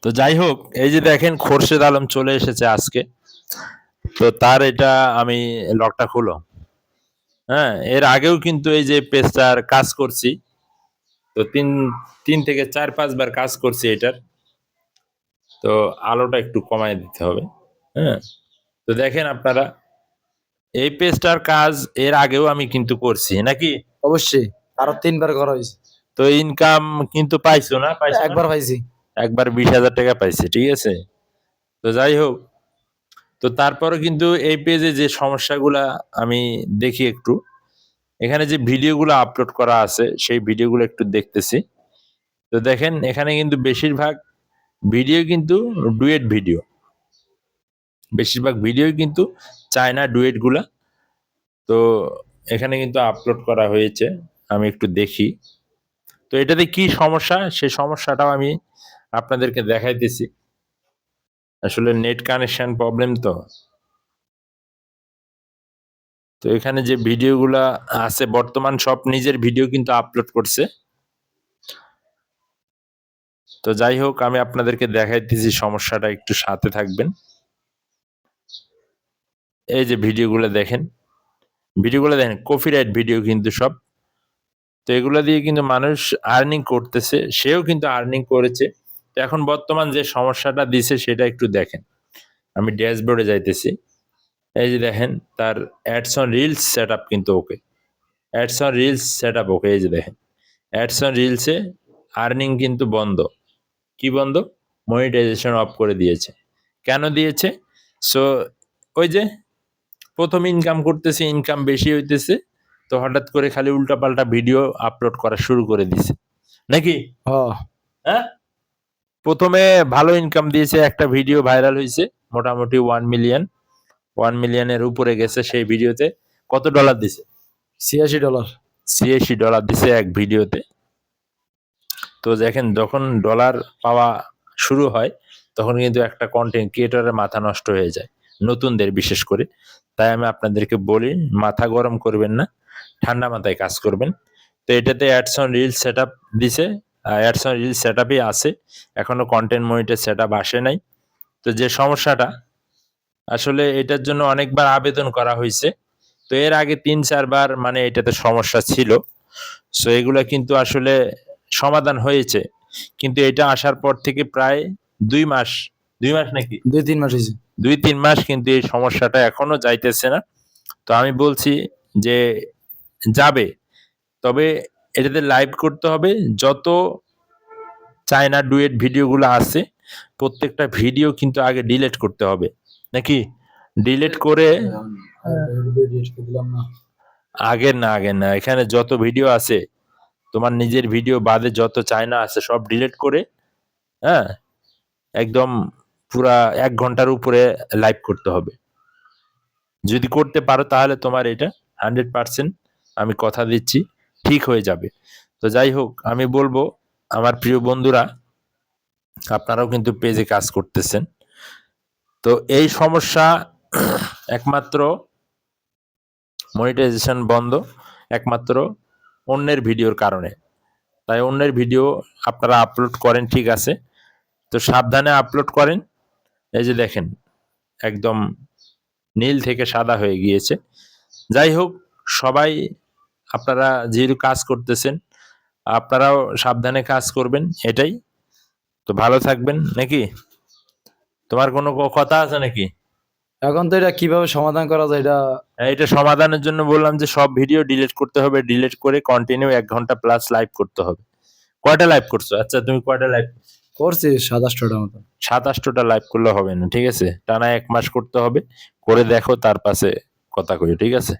তো যাই হোক, এই যে দেখেন খোরশেদ আলম চলে এসেছে আজকে। তো তার এটা আমি লকটা খুলো। হ্যাঁ, এর আগেও কিন্তু এই যে পেজটার কাজ করছি। তো তিন তিন থেকে 4-5 বার কাজ করছি এটার। তো আলোটা একটু কমায় দিতে হবে। হ্যাঁ, তো দেখেন আপনারা এই পেজটার কাজ এর আগেও আমি কিন্তু করছি নাকি? অবশ্যই আরো 3 বার করা হয়েছে। তো ইনকাম কিন্তু পাইছো না? পাইছো না? একবার পাইছি। একবার 20,000 টাকা পাইছি, ঠিক আছে। তো যাই হোক, তো তারপরে কিন্তু এই পেজে যে সমস্যাগুলা আমি দেখি একটু, এখানে যে ভিডিওগুলো আপলোড করা আছে সেই ভিডিওগুলো একটু দেখতেছি। তো দেখেন এখানে কিন্তু বেশিরভাগ ভিডিও কিন্তু ডুয়েট ভিডিও, বেশিরভাগ ভিডিও কিন্তু চায়না ডুয়েট গুলা। তো এখানে কিন্তু আপলোড করা হয়েছে, আমি একটু দেখি। তো এটাতে কি সমস্যা সেই সমস্যাটাও আমি আপনাদেরকে দেখাইতেছি। আসলে নেট কানেকশন প্রবলেম। তো তো এখানে যে ভিডিওগুলা আছে বর্তমান সব নিজের ভিডিও কিন্তু আপলোড করছে। তো যাই হোক, আমি আপনাদেরকে দেখাইতেছি সমস্যাটা, একটু সাথে থাকবেন। এই যে ভিডিওগুলো দেখেন কপিরাইট ভিডিও কিন্তু সব। তো এগুলো দিয়ে কিন্তু মানুষ আর্নিং করতেছে, সেও কিন্তু আর্নিং করেছে। তো এখন বর্তমান যে সমস্যাটা দিছে সেটা একটু দেখেন। আমি ড্যাশবোর্ডে যাইতেছি। এই যে দেখেন তার ads on reels set up কিন্তু okay, ads on reels set up okay. এই যে দেখেন অ্যাডস অন রিলসে আর্নিং কিন্তু বন্ধ। কি বন্ধ? মনিটাইজেশন অফ করে দিয়েছে। কেন দিয়েছে? সো ওই যে প্রথম ইনকাম করতেছে, ইনকাম বেশি হইতেছে, তো হঠাৎ করে খালি উল্টাপাল্টা ভিডিও আপলোড করা শুরু করে দিছে নাকি? হ্যাঁ, প্রথমে ভালো ইনকাম দিয়েছে, একটা ভিডিও ভাইরাল হয়েছে, মোটামুটি 1 মিলিয়নের উপরে গেছে। সেই ভিডিওতে কত ডলার দিছে? $86। $86 দিছে এক ভিডিওতে। তো দেখেন যখন ডলার পাওয়া শুরু হয় তখন কিন্তু একটা কন্টেন্ট ক্রিয়েটরের মাথা নষ্ট হয়ে যায়, নতুনদের বিশেষ করে। তাই আমি আপনাদেরকে বলি, মাথা গরম করবেন না, ঠান্ডা মাথায় কাজ করবেন। তো এটাতে ads on reels set up দিছে, অ্যাডস অন রিলস সেট আপই আছে, এখনো কন্টেন্ট মনিটর সেট আপ আসে নাই। তো যে সমস্যাটা, আসলে এটার জন্য অনেকবার আবেদন করা হয়েছে। তো এর আগে 3-4 বার মানে এটাতে সমস্যা ছিল। সো এগুলা কিন্তু আসলে সমাধান হয়েছে, কিন্তু এটা আসার পর থেকে প্রায় 2 মাস, 2 মাস নাকি 2-3 মাস হয়েছে। 2-3 মাস কিন্তু এই সমস্যাটা এখনো যাইতেছে না। তো আমি বলছি যে যাবে, তবে এটাতে লাইভ করতে হবে। যত চায়না ডুয়েট ভিডিওগুলো আছে প্রত্যেকটা ভিডিও কিন্তু আগে ডিলিট করতে হবে নাকি? ডিলিট করে আগে না, এখানে যত ভিডিও আছে তোমার নিজের ভিডিও বাদে যত চায়না আছে সব ডিলিট করে, হ্যাঁ, একদম পুরা 1 ঘন্টার উপরে লাইভ করতে হবে। যদি করতে পারো তাহলে তোমার এটা 100% আমি কথা দিচ্ছি ঠিক হয়ে যাবে। তো যাই হোক, আমি বলবো আমার প্রিয় বন্ধুরা, আপনারাও কিন্তু পেজে কাজ করতেছেন। তো এই সমস্যা একমাত্র মনিটাইজেশন বন্ধ একমাত্র অন্যের ভিডিওর কারণে। তাই অন্যের ভিডিও আপনারা আপলোড করেন, ঠিক আছে, তো সাবধানে আপলোড করেন। এই যে দেখেন একদম নীল থেকে সাদা হয়ে গিয়েছে। যাই হোক, সবাই আপনারা যেহেতু কাজ করতেছেন আপনারাও সাবধানে কাজ করবেন, এটাই। তো ভালো থাকবেন নাকি? তোমার কোনো কথা আছে নাকি? এখন তো এটা কিভাবে সমাধান করা যায় এটা সমাধানের জন্য বললাম যে সব ভিডিও ডিলিট করতে হবে, ডিলিট করে কন্টিনিউ 1 ঘন্টা প্লাস লাইভ করতে হবে। কয়টা লাইভ করছো? আচ্ছা তুমি কয়টা লাইভ করছি? 27টার মতো। 27টা লাইভ করলে হবে না, ঠিক আছে, টানা 1 মাস করতে হবে। করে দেখো, তার পাশে কথা কই, ঠিক আছে।